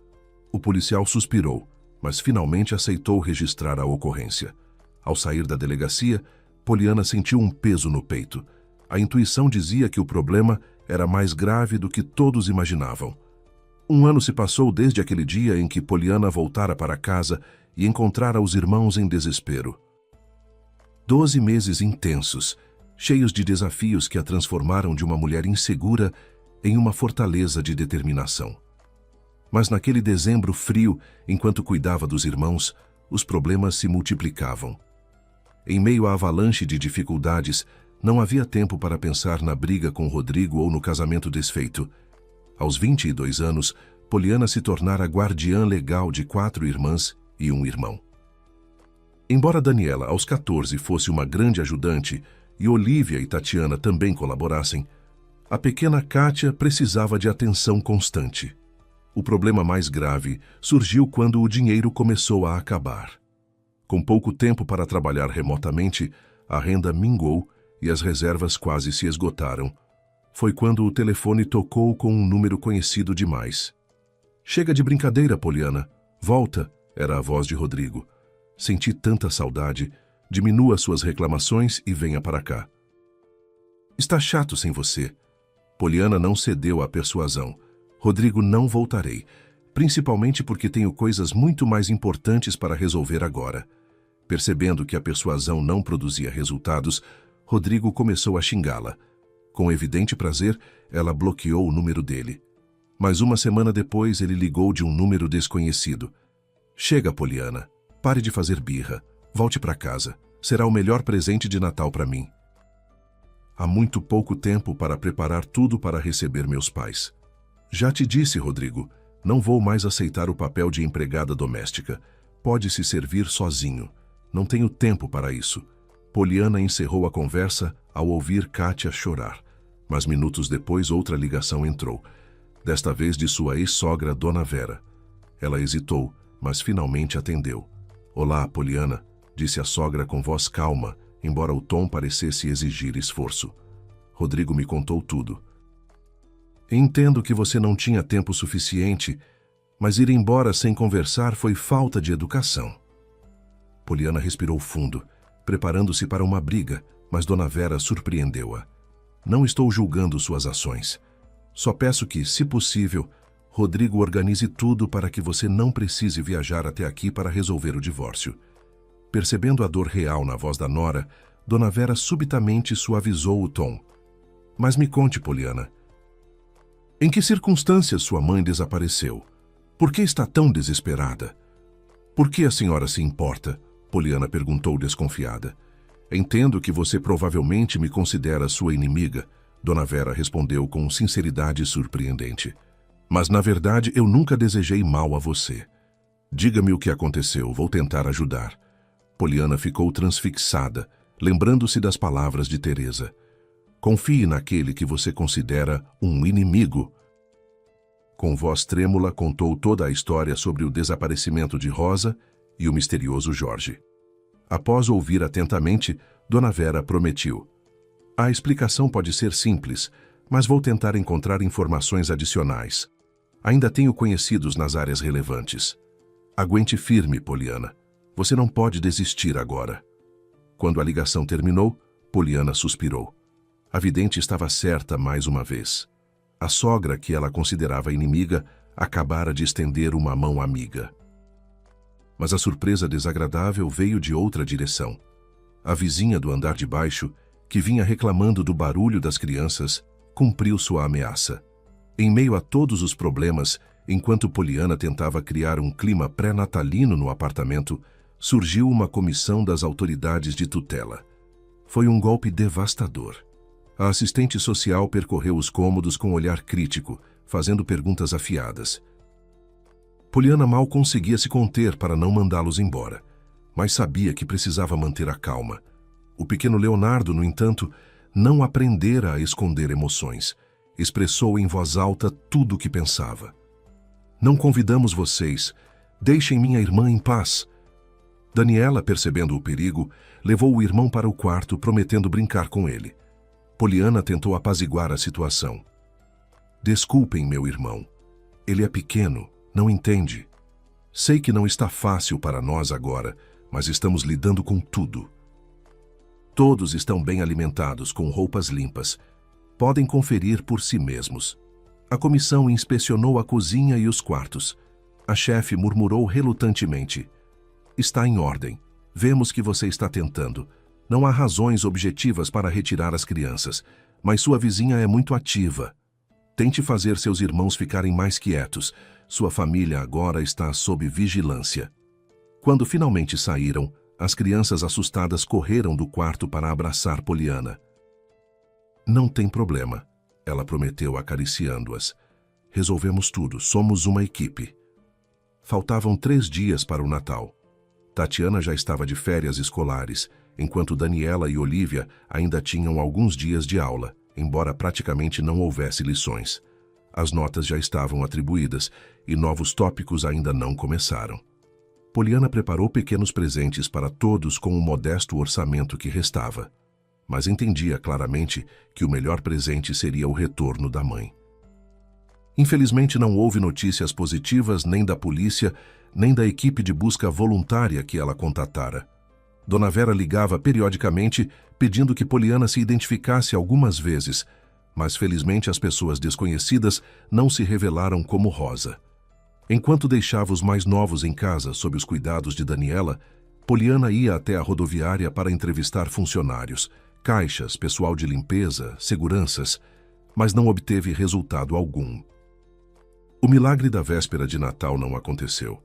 O policial suspirou, mas finalmente aceitou registrar a ocorrência. Ao sair da delegacia, Poliana sentiu um peso no peito. A intuição dizia que o problema era mais grave do que todos imaginavam. 1 ano se passou desde aquele dia em que Poliana voltara para casa e encontrara os irmãos em desespero. 12 meses intensos, cheios de desafios que a transformaram de uma mulher insegura em uma fortaleza de determinação. Mas naquele dezembro frio, enquanto cuidava dos irmãos, os problemas se multiplicavam. Em meio à avalanche de dificuldades, não havia tempo para pensar na briga com Rodrigo ou no casamento desfeito. Aos 22 anos, Poliana se tornara guardiã legal de 4 irmãs e um irmão. Embora Daniela, aos 14, fosse uma grande ajudante e Olívia e Tatiana também colaborassem, a pequena Kátia precisava de atenção constante. O problema mais grave surgiu quando o dinheiro começou a acabar. Com pouco tempo para trabalhar remotamente, a renda mingou e as reservas quase se esgotaram. Foi quando o telefone tocou com um número conhecido demais. "Chega de brincadeira, Poliana. Volta", era a voz de Rodrigo. "Senti tanta saudade. Diminua suas reclamações e venha para cá." "Está chato sem você." Poliana não cedeu à persuasão. "Rodrigo, não voltarei, principalmente porque tenho coisas muito mais importantes para resolver agora." Percebendo que a persuasão não produzia resultados, Rodrigo começou a xingá-la. Com evidente prazer, ela bloqueou o número dele. Mas 1 semana depois, ele ligou de um número desconhecido. "Chega, Poliana. Pare de fazer birra. Volte para casa. Será o melhor presente de Natal para mim. Há muito pouco tempo para preparar tudo para receber meus pais." "Já te disse, Rodrigo, não vou mais aceitar o papel de empregada doméstica. Pode se servir sozinho. Não tenho tempo para isso." Poliana encerrou a conversa ao ouvir Kátia chorar. Mas minutos depois outra ligação entrou, desta vez de sua ex-sogra, Dona Vera. Ela hesitou, mas finalmente atendeu. "Olá, Poliana", disse a sogra com voz calma, embora o tom parecesse exigir esforço. "Rodrigo me contou tudo. Entendo que você não tinha tempo suficiente, mas ir embora sem conversar foi falta de educação." Poliana respirou fundo, preparando-se para uma briga, mas Dona Vera surpreendeu-a. "Não estou julgando suas ações. Só peço que, se possível, Rodrigo organize tudo para que você não precise viajar até aqui para resolver o divórcio." Percebendo a dor real na voz da nora, Dona Vera subitamente suavizou o tom. "Mas me conte, Poliana. Em que circunstâncias sua mãe desapareceu? Por que está tão desesperada?" "Por que a senhora se importa?" Poliana perguntou desconfiada. "Entendo que você provavelmente me considera sua inimiga", Dona Vera respondeu com sinceridade surpreendente. "Mas, na verdade, eu nunca desejei mal a você. Diga-me o que aconteceu, vou tentar ajudar." Poliana ficou transfixada, lembrando-se das palavras de Teresa. "Confie naquele que você considera um inimigo." Com voz trêmula, contou toda a história sobre o desaparecimento de Rosa e o misterioso Jorge. Após ouvir atentamente, Dona Vera prometiu: "A explicação pode ser simples, mas vou tentar encontrar informações adicionais. Ainda tenho conhecidos nas áreas relevantes. Aguente firme, Poliana. Você não pode desistir agora." Quando a ligação terminou, Poliana suspirou. A vidente estava certa mais uma vez. A sogra, que ela considerava inimiga, acabara de estender uma mão amiga. Mas a surpresa desagradável veio de outra direção. A vizinha do andar de baixo, que vinha reclamando do barulho das crianças, cumpriu sua ameaça. Em meio a todos os problemas, enquanto Poliana tentava criar um clima pré-natalino no apartamento, surgiu uma comissão das autoridades de tutela. Foi um golpe devastador. A assistente social percorreu os cômodos com olhar crítico, fazendo perguntas afiadas. Poliana mal conseguia se conter para não mandá-los embora, mas sabia que precisava manter a calma. O pequeno Leonardo, no entanto, não aprendera a esconder emoções. Expressou em voz alta tudo o que pensava. "Não convidamos vocês. Deixem minha irmã em paz." Daniela, percebendo o perigo, levou o irmão para o quarto, prometendo brincar com ele. Poliana tentou apaziguar a situação. "Desculpem, meu irmão. Ele é pequeno. Não entende. Sei que não está fácil para nós agora, mas estamos lidando com tudo." Todos estão bem alimentados, com roupas limpas. Podem conferir por si mesmos. A comissão inspecionou a cozinha e os quartos. A chefe murmurou relutantemente. Está em ordem. Vemos que você está tentando. Não há razões objetivas para retirar as crianças, mas sua vizinha é muito ativa. Tente fazer seus irmãos ficarem mais quietos. Sua família agora está sob vigilância. Quando finalmente saíram, as crianças assustadas correram do quarto para abraçar Poliana. Não tem problema, ela prometeu acariciando-as. Resolvemos tudo, somos uma equipe. Faltavam 3 dias para o Natal. Tatiana já estava de férias escolares, enquanto Daniela e Olivia ainda tinham alguns dias de aula, embora praticamente não houvesse lições. As notas já estavam atribuídas e novos tópicos ainda não começaram. Poliana preparou pequenos presentes para todos com o modesto orçamento que restava, mas entendia claramente que o melhor presente seria o retorno da mãe. Infelizmente não houve notícias positivas nem da polícia, nem da equipe de busca voluntária que ela contatara. Dona Vera ligava periodicamente pedindo que Poliana se identificasse algumas vezes, mas felizmente as pessoas desconhecidas não se revelaram como Rosa. Enquanto deixava os mais novos em casa sob os cuidados de Daniela, Poliana ia até a rodoviária para entrevistar funcionários, caixas, pessoal de limpeza, seguranças, mas não obteve resultado algum. O milagre da véspera de Natal não aconteceu.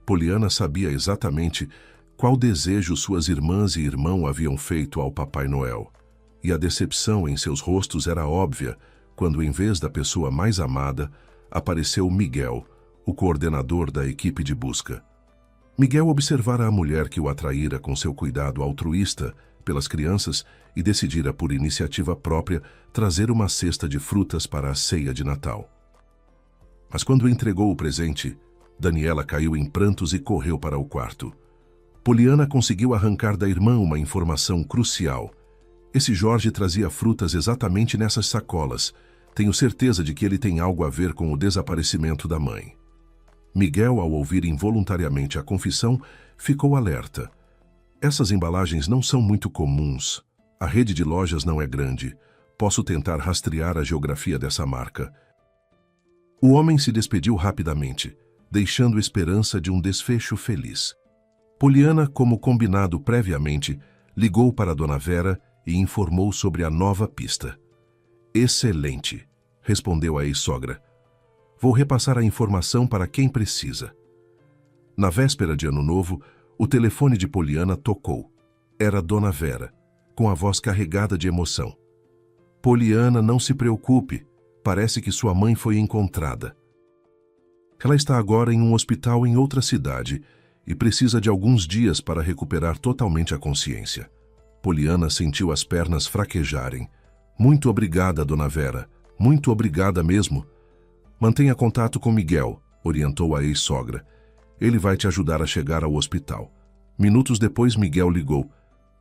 Poliana sabia exatamente qual desejo suas irmãs e irmão haviam feito ao Papai Noel, e a decepção em seus rostos era óbvia quando, em vez da pessoa mais amada, apareceu Miguel, o coordenador da equipe de busca. Miguel observara a mulher que o atraíra com seu cuidado altruísta pelas crianças e decidira, por iniciativa própria, trazer uma cesta de frutas para a ceia de Natal. Mas quando entregou o presente, Daniela caiu em prantos e correu para o quarto. Poliana conseguiu arrancar da irmã uma informação crucial. Esse Jorge trazia frutas exatamente nessas sacolas. Tenho certeza de que ele tem algo a ver com o desaparecimento da mãe. Miguel, ao ouvir involuntariamente a confissão, ficou alerta. Essas embalagens não são muito comuns. A rede de lojas não é grande. Posso tentar rastrear a geografia dessa marca. O homem se despediu rapidamente, deixando esperança de um desfecho feliz. Poliana, como combinado previamente, ligou para Dona Vera e informou sobre a nova pista. Excelente, respondeu a ex-sogra. Vou repassar a informação para quem precisa. Na véspera de Ano Novo, o telefone de Poliana tocou. Era Dona Vera, com a voz carregada de emoção. Poliana, não se preocupe. Parece que sua mãe foi encontrada. Ela está agora em um hospital em outra cidade e precisa de alguns dias para recuperar totalmente a consciência. Poliana sentiu as pernas fraquejarem. Muito obrigada, Dona Vera. Muito obrigada mesmo. Mantenha contato com Miguel, orientou a ex-sogra. Ele vai te ajudar a chegar ao hospital. Minutos depois, Miguel ligou.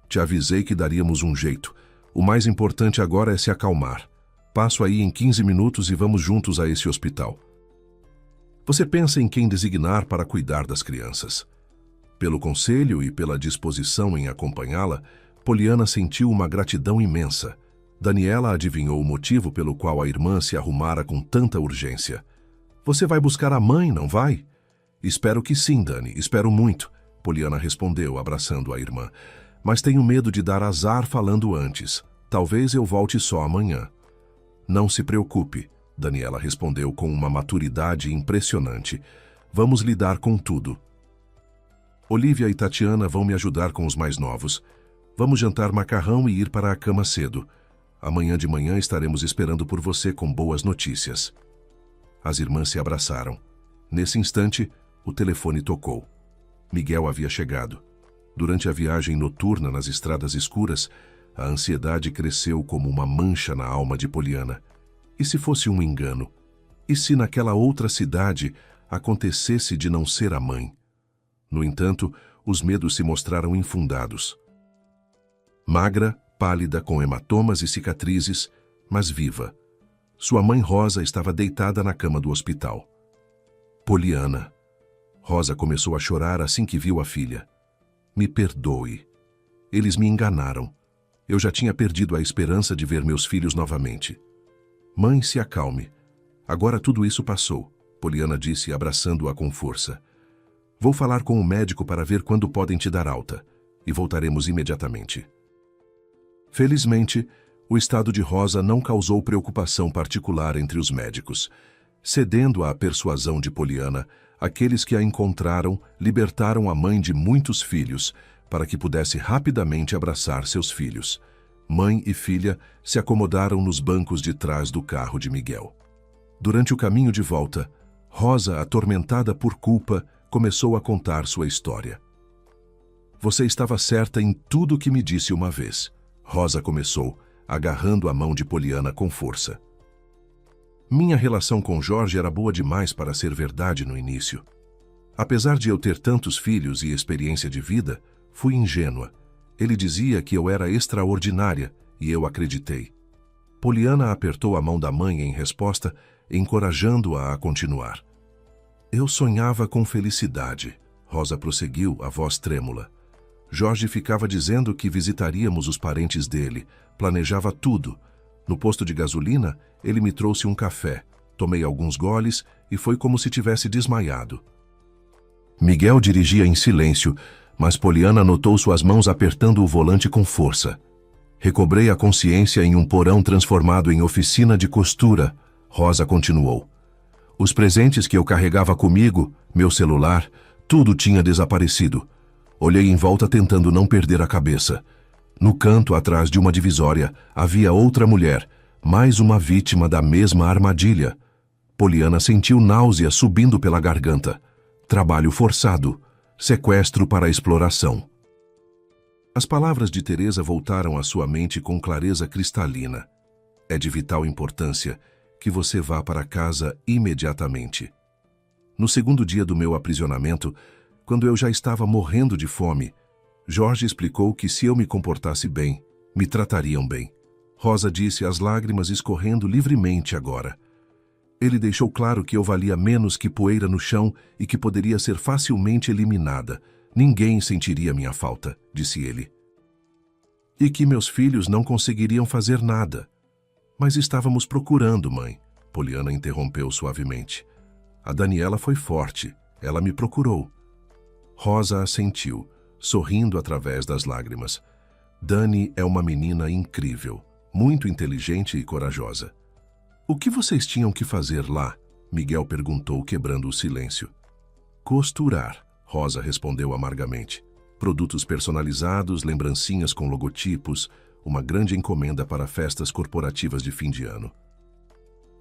Te avisei que daríamos um jeito. O mais importante agora é se acalmar. Passo aí em 15 minutos e vamos juntos a esse hospital. Você pensa em quem designar para cuidar das crianças. Pelo conselho e pela disposição em acompanhá-la, Poliana sentiu uma gratidão imensa. Daniela adivinhou o motivo pelo qual a irmã se arrumara com tanta urgência. Você vai buscar a mãe, não vai? Espero que sim, Dani, espero muito, Poliana respondeu, abraçando a irmã. Mas tenho medo de dar azar falando antes. Talvez eu volte só amanhã. Não se preocupe, Daniela respondeu com uma maturidade impressionante. Vamos lidar com tudo. Olivia e Tatiana vão me ajudar com os mais novos. Vamos jantar macarrão e ir para a cama cedo. Amanhã de manhã estaremos esperando por você com boas notícias. As irmãs se abraçaram. Nesse instante, o telefone tocou. Miguel havia chegado. Durante a viagem noturna nas estradas escuras, a ansiedade cresceu como uma mancha na alma de Poliana. E se fosse um engano? E se naquela outra cidade acontecesse de não ser a mãe? No entanto, os medos se mostraram infundados. Magra, pálida, com hematomas e cicatrizes, mas viva. Sua mãe Rosa estava deitada na cama do hospital. Poliana. Rosa começou a chorar assim que viu a filha. Me perdoe. Eles me enganaram. Eu já tinha perdido a esperança de ver meus filhos novamente. Mãe, se acalme. Agora tudo isso passou, Poliana disse, abraçando-a com força. Vou falar com o médico para ver quando podem te dar alta, e voltaremos imediatamente. Felizmente, o estado de Rosa não causou preocupação particular entre os médicos. Cedendo à persuasão de Poliana, aqueles que a encontraram libertaram a mãe de muitos filhos, para que pudesse rapidamente abraçar seus filhos. Mãe e filha se acomodaram nos bancos de trás do carro de Miguel. Durante o caminho de volta, Rosa, atormentada por culpa, começou a contar sua história. Você estava certa em tudo o que me disse uma vez, Rosa começou, agarrando a mão de Poliana com força. Minha relação com Jorge era boa demais para ser verdade no início. Apesar de eu ter tantos filhos e experiência de vida, fui ingênua. Ele dizia que eu era extraordinária e eu acreditei. Poliana apertou a mão da mãe em resposta, encorajando-a a continuar. Eu sonhava com felicidade, Rosa prosseguiu, a voz trêmula. Jorge ficava dizendo que visitaríamos os parentes dele, planejava tudo. No posto de gasolina, ele me trouxe um café. Tomei alguns goles e foi como se tivesse desmaiado. Miguel dirigia em silêncio, mas Poliana notou suas mãos apertando o volante com força. Recobrei a consciência em um porão transformado em oficina de costura, Rosa continuou. Os presentes que eu carregava comigo, meu celular, tudo tinha desaparecido. Olhei em volta tentando não perder a cabeça. No canto atrás de uma divisória havia outra mulher, mais uma vítima da mesma armadilha. Poliana sentiu náusea subindo pela garganta. Trabalho forçado. Sequestro para exploração. As palavras de Teresa voltaram à sua mente com clareza cristalina. É de vital importância que você vá para casa imediatamente. No segundo dia do meu aprisionamento, quando eu já estava morrendo de fome, Jorge explicou que se eu me comportasse bem, me tratariam bem. Rosa disse, as lágrimas escorrendo livremente agora. Ele deixou claro que eu valia menos que poeira no chão e que poderia ser facilmente eliminada. Ninguém sentiria minha falta, disse ele. E que meus filhos não conseguiriam fazer nada. Mas estávamos procurando, mãe, Poliana interrompeu suavemente. A Daniela foi forte, ela me procurou. Rosa assentiu, sorrindo através das lágrimas. Dani é uma menina incrível, muito inteligente e corajosa. O que vocês tinham que fazer lá? Miguel perguntou, quebrando o silêncio. Costurar, Rosa respondeu amargamente. Produtos personalizados, lembrancinhas com logotipos, uma grande encomenda para festas corporativas de fim de ano.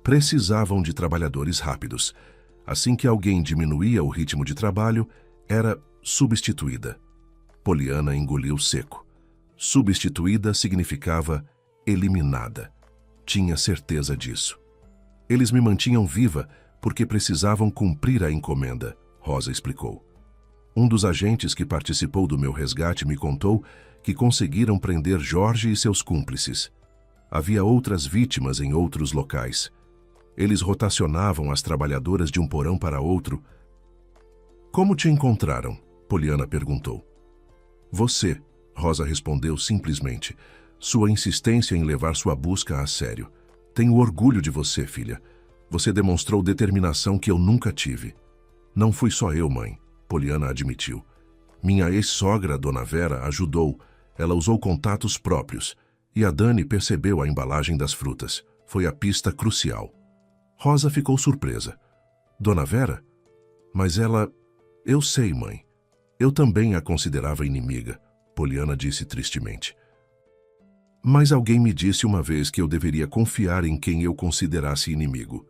Precisavam de trabalhadores rápidos. Assim que alguém diminuía o ritmo de trabalho, era substituída. Poliana engoliu seco. Substituída significava eliminada. Tinha certeza disso. Eles me mantinham viva porque precisavam cumprir a encomenda, Rosa explicou. Um dos agentes que participou do meu resgate me contou que conseguiram prender Jorge e seus cúmplices. Havia outras vítimas em outros locais. Eles rotacionavam as trabalhadoras de um porão para outro. Como te encontraram? Poliana perguntou. Você, Rosa respondeu simplesmente. Sua insistência em levar sua busca a sério. Tenho orgulho de você, filha. Você demonstrou determinação que eu nunca tive. Não fui só eu, mãe, Poliana admitiu. Minha ex-sogra, Dona Vera, ajudou. Ela usou contatos próprios. E a Dani percebeu a embalagem das frutas. Foi a pista crucial. Rosa ficou surpresa. Dona Vera? Mas ela... Eu sei, mãe. Eu também a considerava inimiga, Poliana disse tristemente. Mas alguém me disse uma vez que eu deveria confiar em quem eu considerasse inimigo.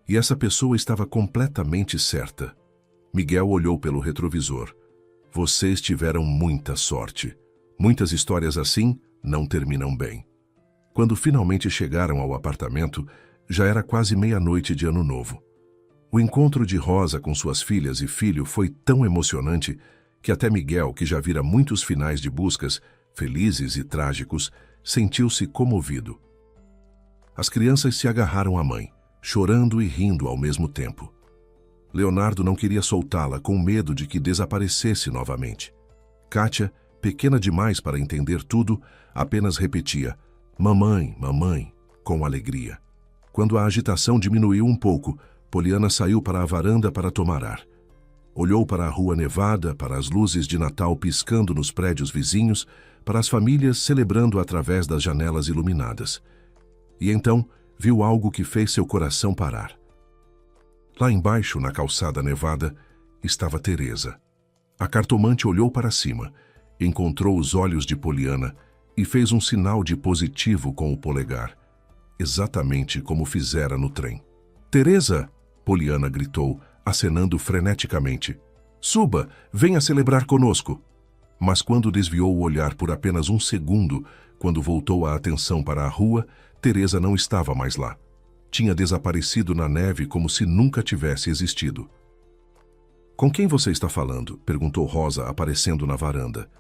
E essa pessoa estava completamente certa. Miguel olhou pelo retrovisor. Vocês tiveram muita sorte. Muitas histórias assim não terminam bem. Quando finalmente chegaram ao apartamento, já era quase meia-noite de Ano Novo. O encontro de Rosa com suas filhas e filho foi tão emocionante que até Miguel, que já vira muitos finais de buscas, felizes e trágicos, sentiu-se comovido. As crianças se agarraram à mãe, chorando e rindo ao mesmo tempo. Leonardo não queria soltá-la com medo de que desaparecesse novamente. Kátia pequena demais para entender tudo, apenas repetia: "Mamãe, mamãe", com alegria. Quando a agitação diminuiu um pouco, Poliana saiu para a varanda para tomar ar. Olhou para a rua nevada, para as luzes de Natal piscando nos prédios vizinhos, para as famílias celebrando através das janelas iluminadas. E então viu algo que fez seu coração parar. Lá embaixo, na calçada nevada, estava Teresa. A cartomante olhou para cima, encontrou os olhos de Poliana e fez um sinal de positivo com o polegar, exatamente como fizera no trem. "Teresa!" Poliana gritou, acenando freneticamente. "Suba, venha celebrar conosco." Mas quando desviou o olhar por apenas um segundo, quando voltou a atenção para a rua, Teresa não estava mais lá. Tinha desaparecido na neve como se nunca tivesse existido. "Com quem você está falando?" perguntou Rosa, aparecendo na varanda.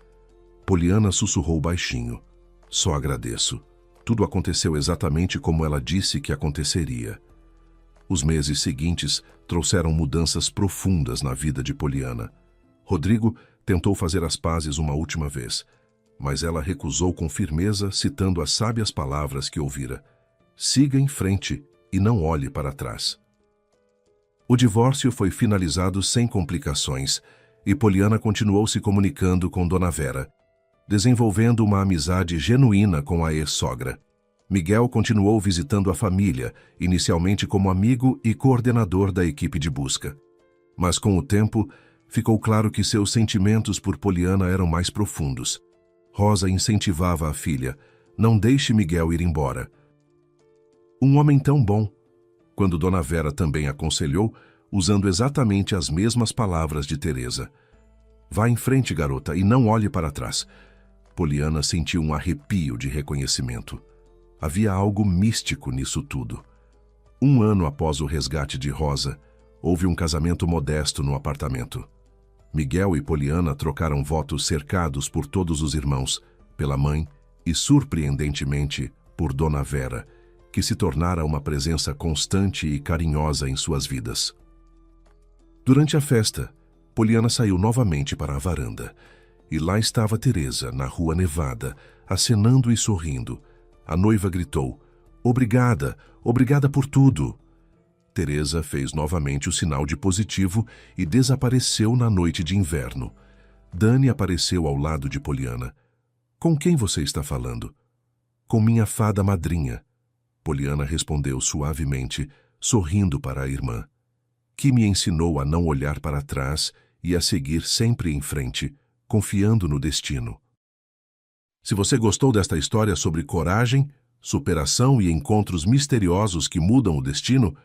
Poliana sussurrou baixinho. "Só agradeço. Tudo aconteceu exatamente como ela disse que aconteceria." Os meses seguintes trouxeram mudanças profundas na vida de Poliana. Rodrigo tentou fazer as pazes uma última vez, mas ela recusou com firmeza, citando as sábias palavras que ouvira: "Siga em frente e não olhe para trás." O divórcio foi finalizado sem complicações e Poliana continuou se comunicando com Dona Vera, desenvolvendo uma amizade genuína com a ex-sogra. Miguel continuou visitando a família, inicialmente como amigo e coordenador da equipe de busca. Mas com o tempo, ficou claro que seus sentimentos por Poliana eram mais profundos. Rosa incentivava a filha: "Não deixe Miguel ir embora." "Um homem tão bom." Quando Dona Vera também aconselhou, usando exatamente as mesmas palavras de Teresa: "Vá em frente, garota, e não olhe para trás." Poliana sentiu um arrepio de reconhecimento. Havia algo místico nisso tudo. 1 ano após o resgate de Rosa, houve um casamento modesto no apartamento. Miguel e Poliana trocaram votos cercados por todos os irmãos, pela mãe e, surpreendentemente, por Dona Vera, que se tornara uma presença constante e carinhosa em suas vidas. Durante a festa, Poliana saiu novamente para a varanda, e lá estava Teresa, na rua nevada, acenando e sorrindo. A noiva gritou: "Obrigada, obrigada por tudo." Teresa fez novamente o sinal de positivo e desapareceu na noite de inverno. Dani apareceu ao lado de Poliana. "Com quem você está falando?" "Com minha fada madrinha." Poliana respondeu suavemente, sorrindo para a irmã, que me ensinou a não olhar para trás e a seguir sempre em frente, confiando no destino. Se você gostou desta história sobre coragem, superação e encontros misteriosos que mudam o destino,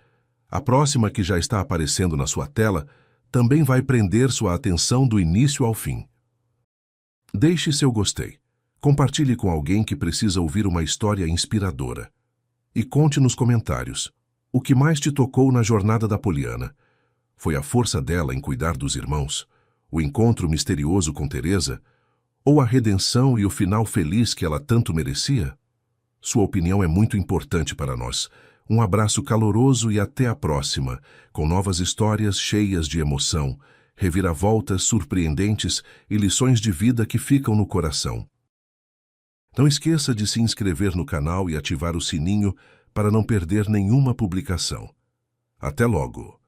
a próxima, que já está aparecendo na sua tela, também vai prender sua atenção do início ao fim. Deixe seu gostei, compartilhe com alguém que precisa ouvir uma história inspiradora. E conte nos comentários o que mais te tocou na jornada da Poliana. Foi a força dela em cuidar dos irmãos, o encontro misterioso com Teresa, ou a redenção e o final feliz que ela tanto merecia? Sua opinião é muito importante para nós. Um abraço caloroso e até a próxima, com novas histórias cheias de emoção, reviravoltas surpreendentes e lições de vida que ficam no coração. Não esqueça de se inscrever no canal e ativar o sininho para não perder nenhuma publicação. Até logo!